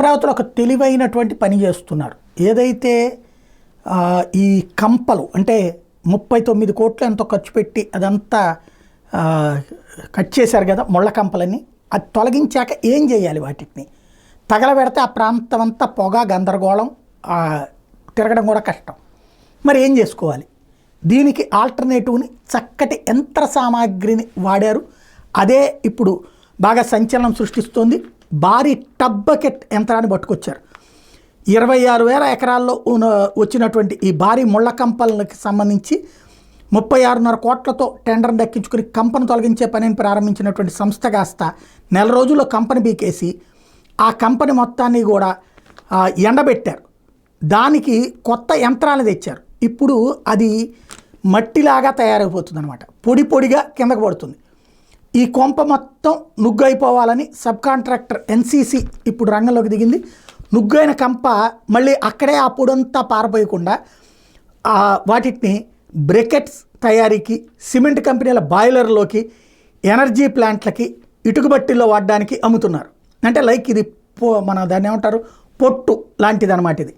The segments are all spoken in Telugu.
అమరావతిలో ఒక తెలివైనటువంటి పని చేస్తున్నారు. ఏదైతే ఈ కంపలు అంటే 39 కోట్లు ఎంతో ఖర్చు పెట్టి అదంతా కట్ చేశారు కదా ముళ్ళ కంపలని, అది తొలగించాక ఏం చేయాలి? వాటిని తగలబెడితే ఆ ప్రాంతం అంతా పొగ గందరగోళం, తిరగడం కూడా కష్టం. మరి ఏం చేసుకోవాలి? దీనికి ఆల్టర్నేటివ్ని చక్కటి యంత్ర సామాగ్రిని వాడారు. అదే ఇప్పుడు బాగా సంచలనం సృష్టిస్తోంది. భారీ టబ్ బకెట్ యంత్రాన్ని పట్టుకొచ్చారు. 26,000 ఎకరాల్లో వచ్చినటువంటి ఈ భారీ ముళ్ళ కంపలకి సంబంధించి 36.5 కోట్లతో టెండర్ని దక్కించుకుని కంపను తొలగించే పనిని ప్రారంభించినటువంటి సంస్థ కాస్త నెల రోజుల్లో కంపెనీ బీకేసి ఆ కంపెనీ మొత్తాన్ని కూడా ఎండబెట్టారు. దానికి కొత్త యంత్రాలు తెచ్చారు. ఇప్పుడు అది మట్టిలాగా తయారైపోతుంది అనమాట. పొడి పొడిగా కిందకు పడుతుంది. ఈ కొంప మొత్తం నుగ్గు అయిపోవాలని సబ్ కాంట్రాక్టర్ ఎన్సీసీ ఇప్పుడు రంగంలోకి దిగింది. నుగ్గైన కంప మళ్ళీ అక్కడే ఆ పొడంతా పారపోయకుండా వాటిని బ్రెకెట్స్ తయారీకి, సిమెంట్ కంపెనీల బాయిలర్లోకి, ఎనర్జీ ప్లాంట్లకి, ఇటుకబట్టిల్లో వాడడానికి అమ్ముతున్నారు. అంటే లైక్ ఇది మన దాన్ని ఏమంటారు, పొట్టు లాంటిది అనమాట. ఇది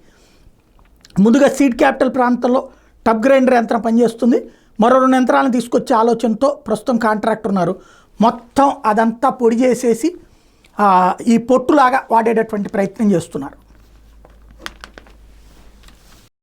ముందుగా సీడ్ క్యాపిటల్ ప్రాంతంలో టబ్ గ్రైండర్ యంత్రం పనిచేస్తుంది. మరో 2 యంత్రాలను తీసుకొచ్చే ఆలోచనతో ప్రస్తుతం కాంట్రాక్టర్ ఉన్నారు. మొత్తం అదంతా పొడి చేసేసి ఈ పొట్టులాగా వాడేటటువంటి ప్రయత్నం చేస్తున్నారు.